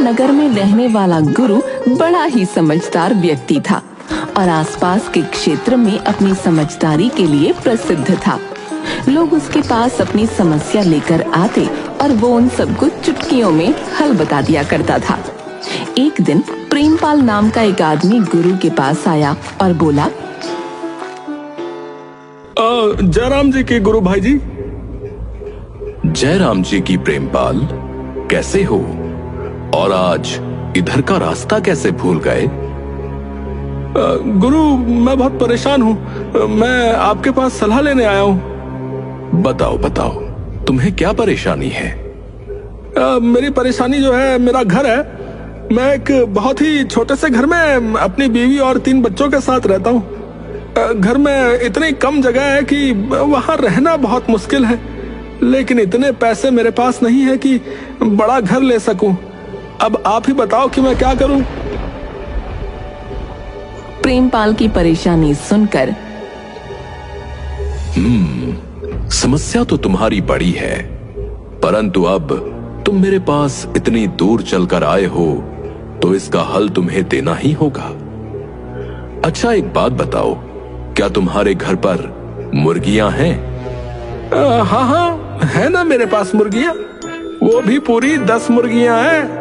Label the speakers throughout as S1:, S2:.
S1: नगर में रहने वाला गुरु बड़ा ही समझदार व्यक्ति था और आसपास के क्षेत्र में अपनी समझदारी के लिए प्रसिद्ध था। लोग उसके पास अपनी समस्या लेकर आते और वो उन सबको चुटकियों में हल बता दिया करता था। एक दिन प्रेमपाल नाम का एक आदमी गुरु के पास आया और बोला,
S2: जयराम जी के गुरु भाई जी।
S3: जयराम जी की प्रेमपाल, कैसे हो और आज इधर का रास्ता कैसे भूल गए?
S2: गुरु, मैं बहुत परेशान हूँ। मैं आपके पास सलाह लेने आया हूँ।
S3: बताओ बताओ, तुम्हें क्या परेशानी है?
S2: मेरी परेशानी जो है, मेरा घर है। मैं एक बहुत ही छोटे से घर में अपनी बीवी और 3 बच्चों के साथ रहता हूँ। घर में इतनी कम जगह है कि वहाँ रहना बहुत मुश्किल है, लेकिन इतने पैसे मेरे पास नहीं है कि बड़ा घर ले सकूं। अब आप ही बताओ कि मैं क्या करूं?
S1: प्रेमपाल की परेशानी सुनकर,
S3: समस्या तो तुम्हारी बड़ी है, परंतु अब तुम मेरे पास इतनी दूर चलकर आए हो तो इसका हल तुम्हें देना ही होगा। अच्छा, एक बात बताओ, क्या तुम्हारे घर पर मुर्गियां हैं?
S2: हाँ हाँ, है ना मेरे पास मुर्गियां। वो भी पूरी 10 मुर्गियां हैं।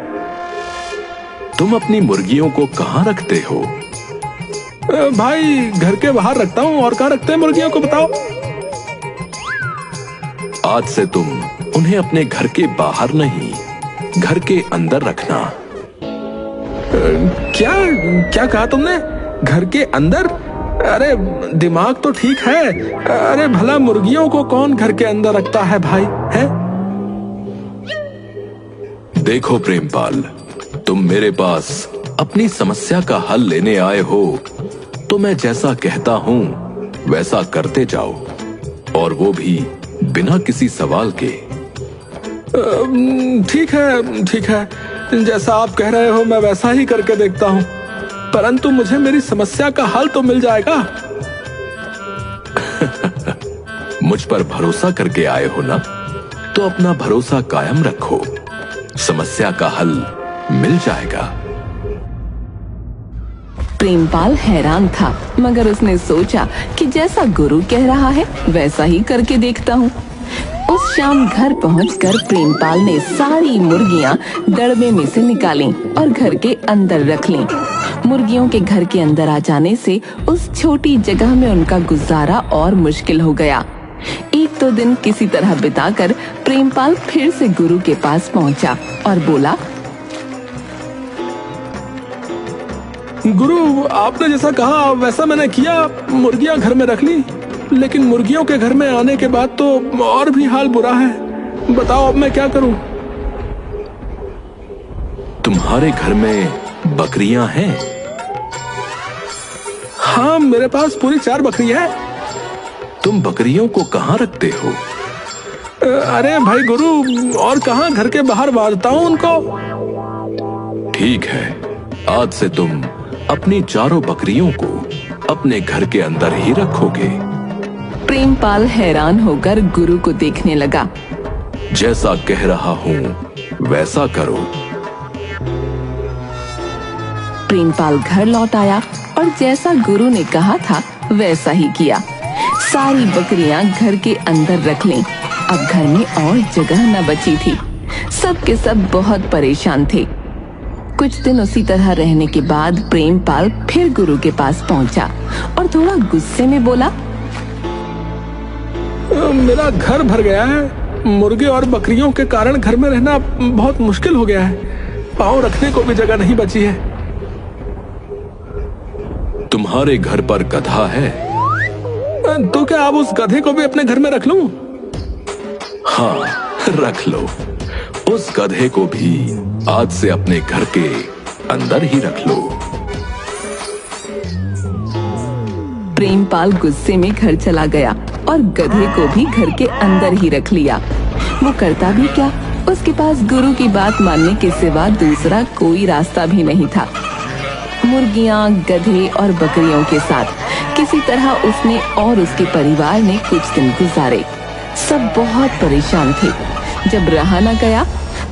S3: तुम अपनी मुर्गियों को कहाँ रखते हो?
S2: भाई, घर के बाहर रखता हूँ। और कहाँ रखते हैं मुर्गियों को, बताओ?
S3: आज से तुम उन्हें अपने घर के बाहर नहीं, घर के अंदर रखना।
S2: क्या क्या कहा तुमने? घर के अंदर? अरे दिमाग तो ठीक है। अरे भला मुर्गियों को कौन घर के अंदर रखता है भाई, है?
S3: देखो प्रेमपाल, तुम मेरे पास अपनी समस्या का हल लेने आए हो तो मैं जैसा कहता हूँ वैसा करते जाओ, और वो भी बिना किसी सवाल के।
S2: ठीक है, ठीक है। जैसा आप कह रहे हो मैं वैसा ही करके देखता हूँ, परंतु मुझे मेरी समस्या का हल तो मिल जाएगा।
S3: मुझ पर भरोसा करके आए हो ना, तो अपना भरोसा कायम रखो, समस्या का हल मिल जाएगा।
S1: प्रेमपाल हैरान था, मगर उसने सोचा कि जैसा गुरु कह रहा है वैसा ही करके देखता हूँ। उस शाम घर पहुंचकर प्रेमपाल ने सारी मुर्गियां दड़बे में से निकालीं और घर के अंदर रख लीं। मुर्गियों के घर के अंदर आ जाने से उस छोटी जगह में उनका गुजारा और मुश्किल हो गया। 1-2 दिन किसी तरह बिताकर प्रेमपाल फिर से गुरु के पास पहुंचा और बोला,
S2: गुरु, आपने जैसा कहा वैसा मैंने किया। मुर्गियां घर में रख ली, लेकिन मुर्गियों के घर में आने के बाद तो और भी हाल बुरा है। बताओ अब मैं क्या करूं?
S3: तुम्हारे घर में बकरियां हैं?
S2: हाँ, मेरे पास पूरी 4 बकरियां हैं।
S3: तुम बकरियों को कहाँ रखते हो?
S2: अरे भाई गुरु, और कहाँ, घर के बाहर बांधता हूँ उनको।
S3: ठीक है, आज से तुम अपनी 4 बकरियों को अपने घर के अंदर ही रखोगे।
S1: प्रेमपाल हैरान होकर गुरु को देखने लगा।
S3: जैसा कह रहा हूँ वैसा करो।
S1: प्रेमपाल घर लौट आया और जैसा गुरु ने कहा था वैसा ही किया। सारी बकरियां घर के अंदर रख लीं। अब घर में और जगह न बची थी। सब के सब बहुत परेशान थे। कुछ दिन उसी तरह रहने के बाद प्रेमपाल फिर गुरु के पास पहुंचा और थोड़ा गुस्से में बोला,
S2: मेरा घर भर गया है। मुर्गे और बकरियों के कारण घर में रहना बहुत मुश्किल हो गया है। पाँव रखने को भी जगह नहीं बची है।
S3: तुम्हारे घर पर गधा है?
S2: तो क्या आप उस गधे को भी अपने घर में रख लूं?
S3: हाँ, रख लो। उस गधे को भी आज से अपने घर के अंदर ही रख लो।
S1: प्रेमपाल गुस्से में घर चला गया और गधे को भी घर के अंदर ही रख लिया। वो करता भी क्या, उसके पास गुरु की बात मानने के सिवा दूसरा कोई रास्ता भी नहीं था। मुर्गियां, गधे और बकरियों के साथ किसी तरह उसने और उसके परिवार ने कुछ दिन गुजारे। सब बहुत परेशान थे। जब रहा न गया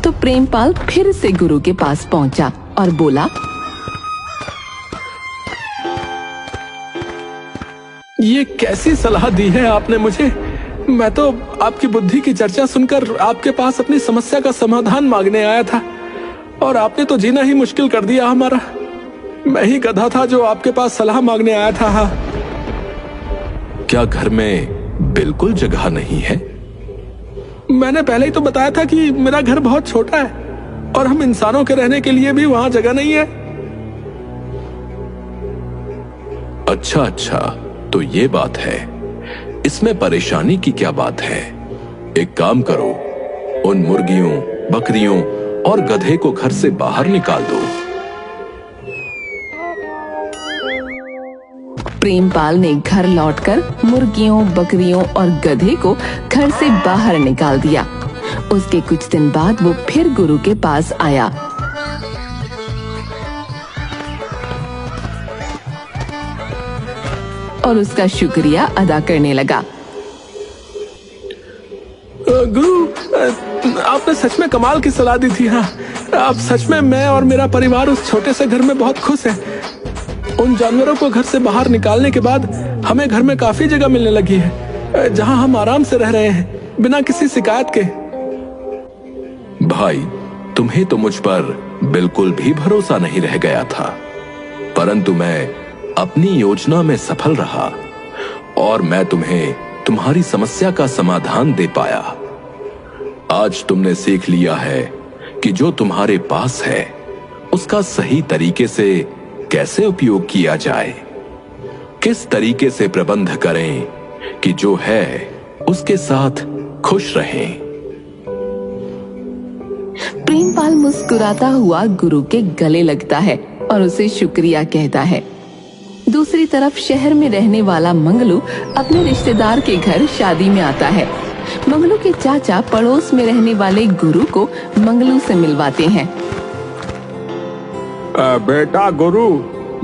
S1: तो प्रेमपाल फिर से गुरु के पास पहुंचा और बोला,
S2: ये कैसी सलाह दी है आपने मुझे? मैं तो आपकी बुद्धि की चर्चा सुनकर आपके पास अपनी समस्या का समाधान मांगने आया था, और आपने तो जीना ही मुश्किल कर दिया हमारा। मैं ही गधा था जो आपके पास सलाह मांगने आया था। हाँ।
S3: क्या घर में बिल्कुल जगह नहीं है?
S2: मैंने पहले ही तो बताया था कि मेरा घर बहुत छोटा है और हम इंसानों के रहने के लिए भी वहां जगह नहीं है।
S3: अच्छा, तो ये बात है। इसमें परेशानी की क्या बात है? एक काम करो, उन मुर्गियों, बकरियों और गधे को घर से बाहर निकाल दो।
S1: प्रेमपाल ने घर लौटकर मुर्गियों, बकरियों और गधे को घर से बाहर निकाल दिया। उसके कुछ दिन बाद वो फिर गुरु के पास आया। और उसका शुक्रिया अदा करने लगा।
S2: गुरु, आपने सच में कमाल की सलाह दी थी। हाँ, अब सच में मैं और मेरा परिवार उस छोटे से घर में बहुत खुश है। उन जानवरों को घर से बाहर निकालने के बाद हमें घर में काफी जगह मिलने लगी है, जहां हम आराम से रह रहे हैं बिना किसी शिकायत के।
S3: भाई, तुम्हें तो मुझ पर बिल्कुल भी भरोसा नहीं रह गया था, परंतु मैं अपनी योजना में सफल रहा और मैं तुम्हें तुम्हारी समस्या का समाधान दे पाया। आज तुमने सीख लिया है कि जो तुम्हारे पास है उसका सही तरीके से कैसे उपयोग किया जाए, किस तरीके से प्रबंध करें कि जो है उसके साथ खुश रहें।
S1: प्रेमपाल मुस्कुराता हुआ गुरु के गले लगता है और उसे शुक्रिया कहता है। दूसरी तरफ शहर में रहने वाला मंगलू अपने रिश्तेदार के घर शादी में आता है। मंगलू के चाचा पड़ोस में रहने वाले गुरु को मंगलू से मिलवाते हैं।
S4: बेटा गुरु,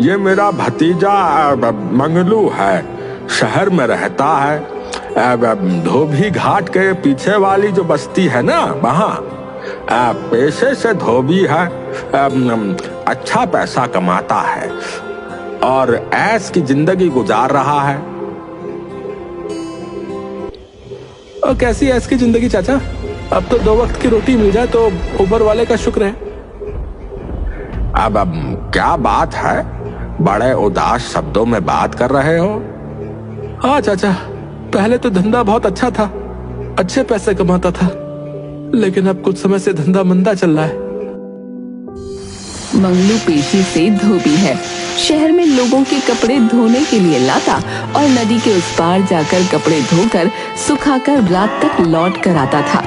S4: ये मेरा भतीजा मंगलू है, शहर में रहता है। धोबी घाट के पीछे वाली जो बस्ती है ना, वहाँ पेशे से धोबी है। अच्छा पैसा कमाता है और ऐश की जिंदगी गुजार रहा है।
S2: और कैसी ऐश की जिंदगी चाचा? अब तो 2 वक्त की रोटी मिल जाए तो ऊपर वाले का शुक्र है।
S4: अब क्या बात है, बड़े उदास शब्दों में बात कर रहे हो?
S2: हाँ चाचा, पहले तो धंधा बहुत अच्छा था, अच्छे पैसे कमाता था, लेकिन अब कुछ समय से धंधा मंदा चल रहा है।
S1: मंगलू पेशे से धोबी है। शहर में लोगों के कपड़े धोने के लिए लाता और नदी के उस पार जाकर कपड़े धोकर सुखाकर रात तक लौट कर आता था।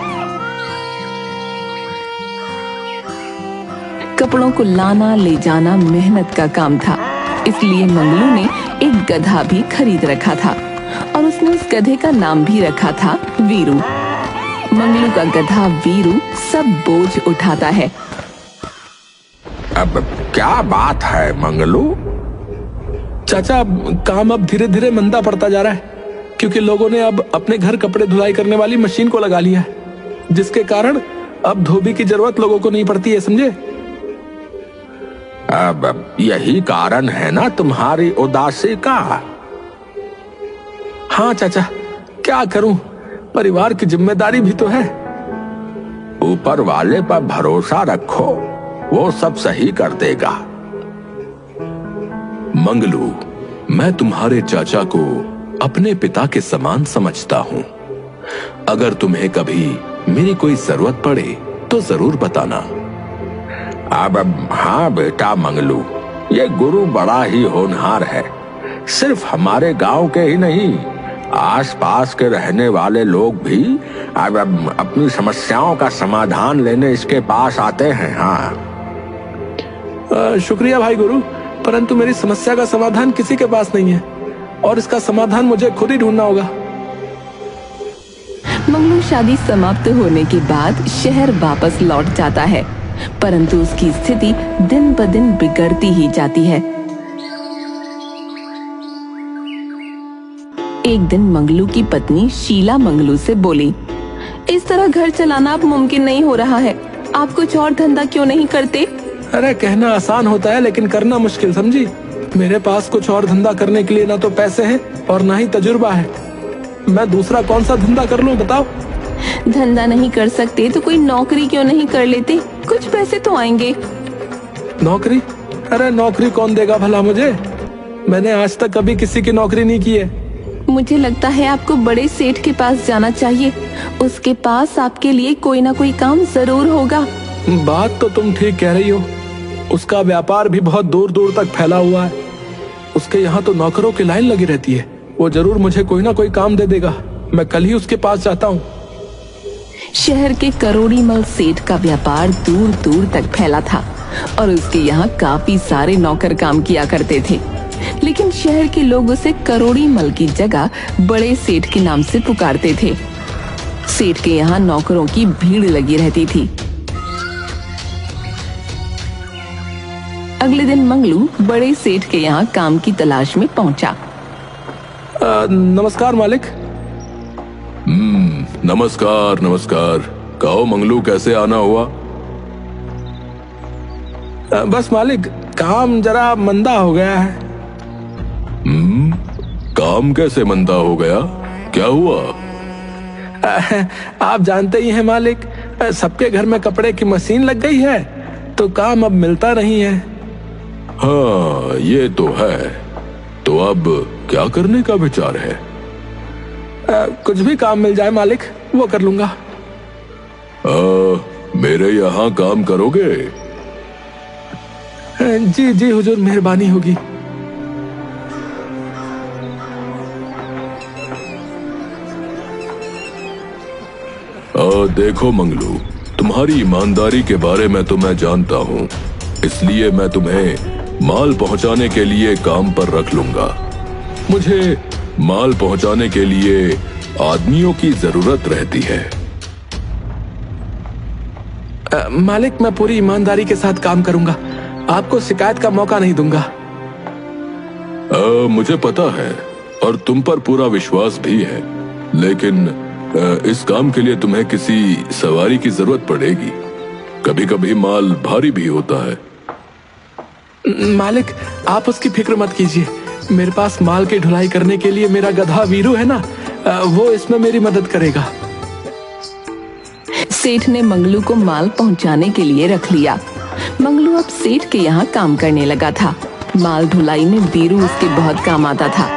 S1: कपड़ों को लाना ले जाना मेहनत का काम था, इसलिए मंगलू ने एक गधा भी खरीद रखा था और उसने उस गधे का नाम भी रखा था वीरू। मंगलू का गधा वीरू सब बोझ उठाता है।
S4: अब क्या बात है मंगलू?
S2: चाचा, काम अब धीरे धीरे मंदा पड़ता जा रहा है, क्योंकि लोगों ने अब अपने घर कपड़े धुलाई करने वाली मशीन को लगा लिया है, जिसके कारण अब धोबी की जरूरत लोगों को नहीं पड़ती है, समझे?
S4: अब यही कारण है ना तुम्हारी उदासी का?
S2: हाँ चाचा, क्या करूं, परिवार की जिम्मेदारी भी तो है।
S4: ऊपर वाले पर भरोसा रखो, वो सब सही कर देगा।
S3: मंगलू, मैं तुम्हारे चाचा को अपने पिता के समान समझता हूँ। अगर तुम्हें कभी मेरी कोई जरूरत पड़े तो जरूर बताना।
S4: अब हाँ बेटा मंगलू, ये गुरु बड़ा ही होनहार है। सिर्फ हमारे गांव के ही नहीं, आसपास के रहने वाले लोग भी अब अपनी समस्याओं का समाधान लेने इसके पास आते हैं। हाँ,
S2: शुक्रिया भाई गुरु, परंतु मेरी समस्या का समाधान किसी के पास नहीं है और इसका समाधान मुझे खुद ही ढूंढना होगा।
S1: मंगलू शादी समाप्त होने के बाद शहर वापस लौट जाता है, परंतु उसकी स्थिति दिन ब दिन बिगड़ती ही जाती है। एक दिन मंगलू की पत्नी शीला मंगलू से बोली, इस तरह घर चलाना अब मुमकिन नहीं हो रहा है। आप कुछ और धंधा क्यों नहीं करते?
S2: अरे कहना आसान होता है लेकिन करना मुश्किल, समझी। मेरे पास कुछ और धंधा करने के लिए ना तो पैसे हैं और ना ही तजुर्बा है। मैं दूसरा कौन सा धंधा कर लूं बताओ?
S1: धंधा नहीं कर सकते तो कोई नौकरी क्यों नहीं कर लेते? कुछ पैसे तो आएंगे।
S2: नौकरी? अरे नौकरी कौन देगा भला मुझे? मैंने आज तक कभी किसी की नौकरी नहीं की है।
S1: मुझे लगता है आपको बड़े सेठ के पास जाना चाहिए। उसके पास आपके लिए कोई ना कोई काम जरूर होगा।
S2: बात तो तुम ठीक कह रही हो। उसका व्यापार भी बहुत दूर दूर तक फैला हुआ है। उसके यहाँ तो नौकरों की लाइन लगी रहती है। वो जरूर मुझे कोई ना कोई काम दे देगा। मैं कल ही उसके पास जाता हूँ।
S1: शहर के करोड़ीमल सेठ का व्यापार दूर दूर तक फैला था और उसके यहाँ काफी सारे नौकर काम किया करते थे। लेकिन शहर के लोग उसे करोड़ीमल की जगह बड़े सेठ के नाम से पुकारते थे। सेठ के यहाँ नौकरों की भीड़ लगी रहती थी। अगले दिन मंगलू बड़े सेठ के यहाँ काम की तलाश में पहुंचा।
S2: नमस्कार मालिक।
S3: नमस्कार नमस्कार। कहो मंगलू, कैसे आना हुआ?
S2: बस मालिक, काम जरा मंदा हो गया है।
S3: काम कैसे मंदा हो गया? क्या हुआ?
S2: आप जानते ही हैं मालिक, सबके घर में कपड़े की मशीन लग गई है तो काम अब मिलता नहीं है।
S3: हाँ, ये तो है। तो अब क्या करने का विचार है?
S2: कुछ भी काम मिल जाए मालिक, वो कर लूंगा।
S3: मेरे यहाँ काम करोगे?
S2: जी जी हुजूर, मेहरबानी होगी।
S3: देखो मंगलू, तुम्हारी ईमानदारी के बारे में तो मैं जानता हूँ, इसलिए मैं तुम्हें माल पहुँचाने के लिए काम पर रख लूंगा। मुझे माल पहुँचाने के लिए आदमियों की जरूरत रहती है।
S2: मालिक, मैं पूरी ईमानदारी के साथ काम करूंगा। आपको शिकायत का मौका नहीं दूंगा।
S3: मुझे पता है और तुम पर पूरा विश्वास भी है, लेकिन इस काम के लिए तुम्हें किसी सवारी की जरूरत पड़ेगी। कभी कभी माल भारी भी होता है।
S2: मालिक, आप उसकी फिक्र मत कीजिए। मेरे पास माल की ढुलाई करने के लिए मेरा गधा वीरू है ना, वो इसमें मेरी मदद करेगा।
S1: सेठ ने मंगलू को माल पहुंचाने के लिए रख लिया। मंगलू अब सेठ के यहाँ काम करने लगा था। माल ढुलाई में वीरू उसके बहुत काम आता था।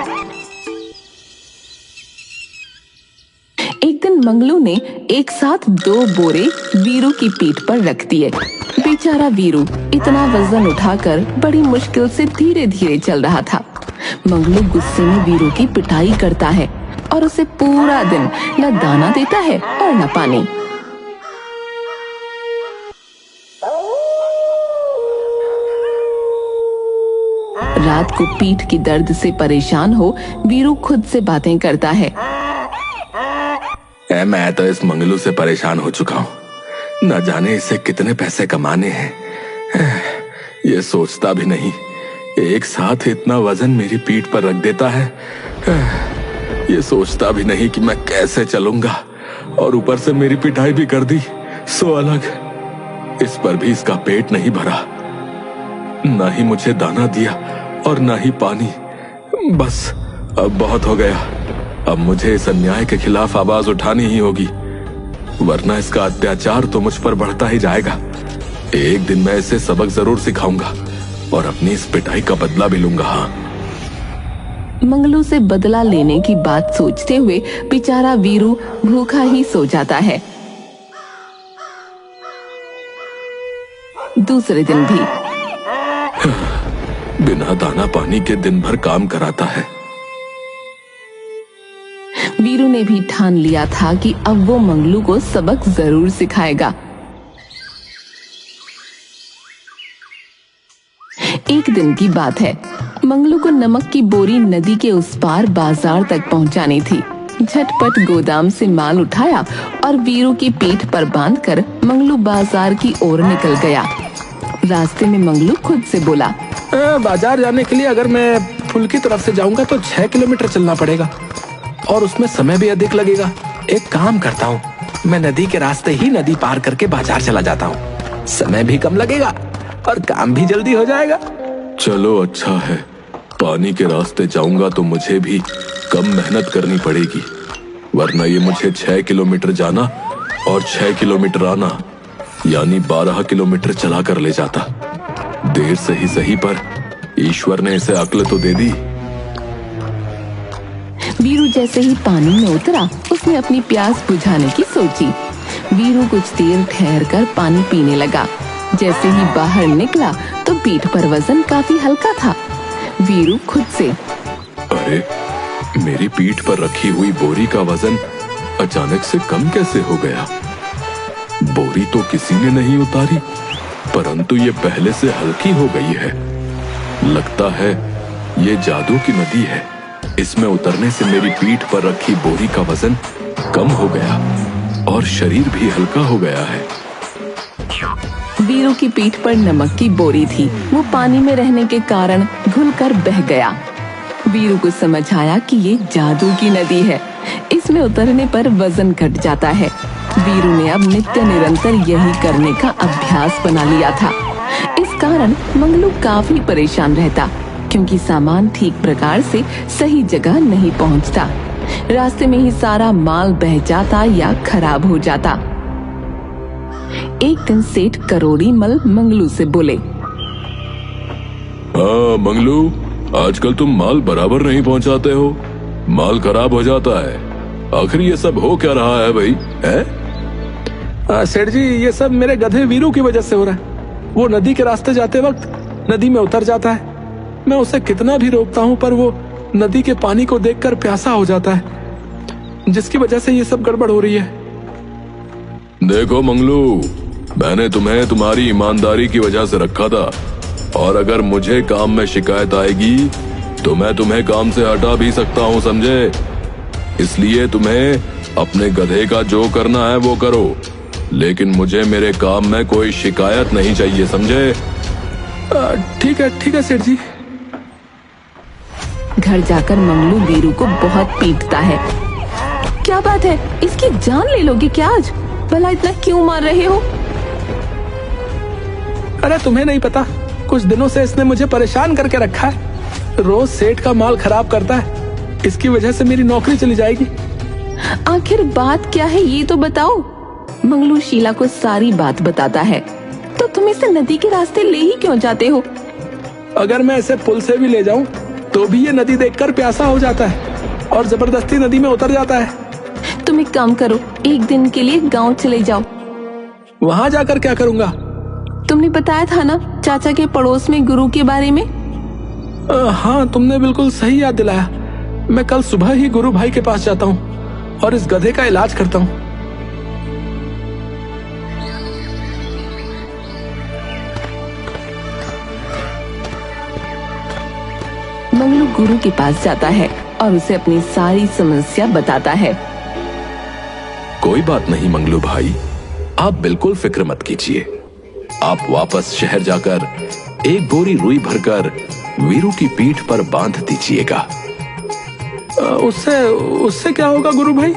S1: एक दिन मंगलू ने एक साथ 2 बोरे वीरू की पीठ पर रख दिए। बेचारा वीरू इतना वजन उठाकर बड़ी मुश्किल से धीरे धीरे चल रहा था। मंगलू गुस्से में वीरू की पिटाई करता है और उसे पूरा दिन न दाना देता है और न पानी। रात को पीठ की दर्द से परेशान हो वीरू खुद से बातें करता है।
S4: मैं तो इस मंगलू से परेशान हो चुका हूँ। न जाने इसे कितने पैसे कमाने हैं। ये सोचता भी नहीं, एक साथ इतना वजन मेरी पीठ पर रख देता है। ये सोचता भी नहीं कि मैं कैसे चलूंगा, और ऊपर से मेरी पिटाई भी कर दी सो अलग। इस पर भी इसका पेट नहीं भरा, ना ही मुझे दाना दिया और ना ही पानी। बस अब बहुत हो गया। अब मुझे इस अन्याय के खिलाफ आवाज उठानी ही होगी, वरना इसका अत्याचार तो मुझ पर बढ़ता ही जाएगा। एक दिन मैं इसे सबक जरूर सिखाऊंगा और अपनी इस पिटाई का बदला भी लूंगा। हाँ।
S1: मंगलू से बदला लेने की बात सोचते हुए बेचारा वीरू भूखा ही सो जाता है। दूसरे दिन भी
S3: बिना दाना पानी के दिन भर काम कराता है।
S1: वीरू ने भी ठान लिया था कि अब वो मंगलू को सबक जरूर सिखाएगा। एक दिन की बात है, मंगलू को नमक की बोरी नदी के उस पार बाजार तक पहुंचानी थी। झटपट गोदाम से माल उठाया और वीरू की पीठ पर बांधकर मंगलू बाजार की ओर निकल गया। रास्ते में मंगलू खुद से बोला,
S2: बाजार जाने के लिए अगर मैं पुल की तरफ से जाऊंगा तो 6 किलोमीटर चलना पड़ेगा और उसमें समय भी अधिक लगेगा। एक काम करता हूँ, मैं नदी के रास्ते ही नदी पार करके बाजार चला जाता हूँ। समय भी कम लगेगा और काम भी जल्दी हो जाएगा।
S3: चलो अच्छा है, पानी के रास्ते जाऊंगा तो मुझे भी कम मेहनत करनी पड़ेगी, वरना ये मुझे 6 किलोमीटर जाना और 6 किलोमीटर आना, यानी 12 किलोमीटर चला कर ले जाता। देर से ही सही, पर ईश्वर ने इसे अक्ल तो दे दी।
S1: वीरू जैसे ही पानी में उतरा, उसने अपनी प्यास बुझाने की सोची। वीरू कुछ देर ठहर कर पानी पीने लगा। जैसे ही बाहर निकला तो पीठ पर वजन काफी हल्का था। वीरू खुद से,
S3: अरे मेरी पीठ पर रखी हुई बोरी का वजन अचानक से कम कैसे हो गया? बोरी तो किसी ने नहीं उतारी, परंतु ये पहले से हल्की हो गई है। लगता है ये जादू की नदी है। इसमें उतरने से मेरी पीठ पर रखी बोरी का वजन कम हो गया और शरीर भी हल्का हो गया है।
S1: वीरू की पीठ पर नमक की बोरी थी। वो पानी में रहने के कारण घुलकर बह गया। वीरू को समझ आया कि ये जादू की नदी है। इसमें उतरने पर वजन घट जाता है। वीरू ने अब नित्य निरंतर यही करने का अभ्यास बना लिया था। इस कारण मंगलू काफी परेशान रहता, क्योंकि सामान ठीक प्रकार से सही जगह नहीं पहुंचता। रास्ते में ही सारा माल बह जाता या खराब हो जाता। एक दिन सेठ करोड़ी मल मंगलू से बोले,
S3: हाँ मंगलू, आजकल तुम माल बराबर नहीं पहुंचाते हो, माल खराब हो जाता है। आखिर ये सब हो क्या रहा है भाई? है
S2: सेठ जी, ये सब मेरे गधे वीरू की वजह से हो रहा है। वो नदी के रास्ते जाते वक्त नदी में उतर जाता है। मैं उसे कितना भी रोकता हूँ, पर वो नदी के पानी को देखकर प्यासा हो जाता है, जिसकी वजह से ये सब गड़बड़ हो रही है।
S3: देखो मंगलू, मैंने तुम्हें तुम्हारी ईमानदारी की वजह से रखा था, और अगर मुझे काम में शिकायत आएगी तो मैं तुम्हें काम से हटा भी सकता हूँ, समझे? इसलिए तुम्हें अपने गधे का जो करना है वो करो, लेकिन मुझे मेरे काम में कोई शिकायत नहीं चाहिए, समझे?
S2: ठीक है सेठ जी।
S1: घर जाकर मंगलू वीरू को बहुत पीटता है। क्या बात है, इसकी जान ले लोगे क्या आज? भला इतना क्यों मार रहे हो?
S2: अरे तुम्हें नहीं पता, कुछ दिनों से इसने मुझे परेशान करके रखा है। रोज सेठ का माल खराब करता है। इसकी वजह से मेरी नौकरी चली जाएगी।
S1: आखिर बात क्या है ये तो बताओ। मंगलू शीला को सारी बात बताता है। तो तुम इसे नदी के रास्ते ले ही क्यों जाते हो?
S2: अगर मैं इसे पुल से भी ले जाऊं तो भी ये नदी देखकर प्यासा हो जाता है और जबरदस्ती नदी में उतर जाता है।
S1: तुम एक काम करो, एक दिन के लिए गांव चले जाओ।
S2: वहां जाकर क्या करूंगा?
S1: तुमने बताया था ना चाचा के पड़ोस में गुरु के बारे में।
S2: हाँ, तुमने बिल्कुल सही याद दिलाया। मैं कल सुबह ही गुरु भाई के पास जाता हूँ और इस गधे का इलाज करता हूँ।
S1: मंगलू गुरु के पास जाता है और उसे अपनी सारी समस्या बताता है।
S3: कोई बात नहीं मंगलू भाई, आप बिल्कुल फिक्र मत कीजिए। आप वापस शहर जाकर एक बोरी रुई भरकर वीरू की पीठ पर बांध दीजिएगा।
S2: उससे क्या होगा गुरु भाई?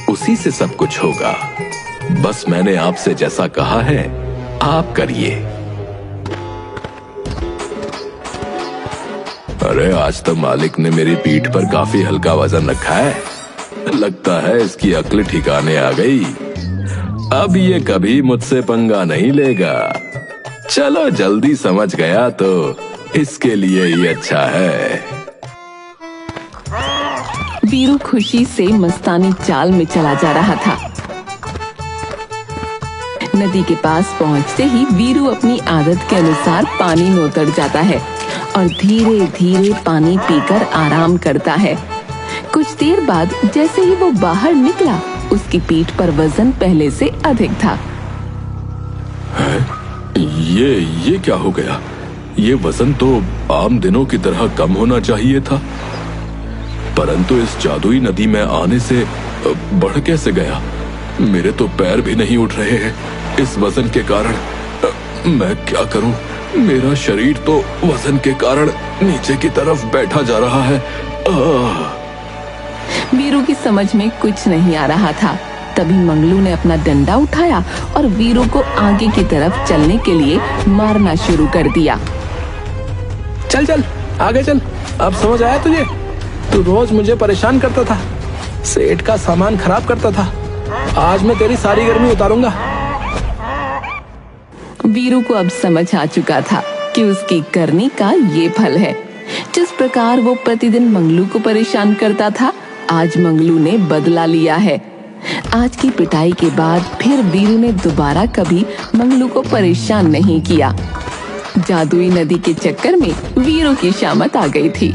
S3: उसी से सब कुछ होगा। बस मैंने आपसे जैसा कहा है आप करिए। अरे आज तो मालिक ने मेरी पीठ पर काफी हल्का वजन रखा है। लगता है इसकी अक्ल ठिकाने आ गई। अब ये कभी मुझसे पंगा नहीं लेगा। चलो जल्दी समझ गया तो इसके लिए ही अच्छा है।
S1: वीरू खुशी से मस्तानी चाल में चला जा रहा था। नदी के पास पहुंचते ही वीरू अपनी आदत के अनुसार पानी में उतर जाता है और धीरे धीरे पानी पीकर आराम करता है। कुछ देर बाद जैसे ही वो बाहर निकला, उसकी पीठ पर वजन पहले से अधिक था।
S3: ये क्या हो गया? ये वजन तो आम दिनों की तरह कम होना चाहिए था, परंतु इस जादुई नदी में आने से बढ़ कैसे गया? मेरे तो पैर भी नहीं उठ रहे हैं इस वजन के कारण। मैं क्या करूं? मेरा शरीर तो वजन के कारण नीचे की तरफ बैठा जा रहा है।
S1: वीरू की समझ में कुछ नहीं आ रहा था। तभी मंगलू ने अपना डंडा उठाया और वीरू को आगे की तरफ चलने के लिए मारना शुरू कर दिया।
S2: चल चल आगे चल। अब समझ आया तुझे? तू रोज मुझे परेशान करता था, सेठ का सामान खराब करता था। आज मैं तेरी सारी गर्मी उतारूंगा।
S1: वीरू को अब समझ आ चुका था कि उसकी करनी का ये फल है। जिस प्रकार वो प्रतिदिन मंगलू को परेशान करता था, आज मंगलू ने बदला लिया है। आज की पिटाई के बाद फिर वीरू ने दोबारा कभी मंगलू को परेशान नहीं किया। जादुई नदी के चक्कर में वीरू की शामत आ गई थी।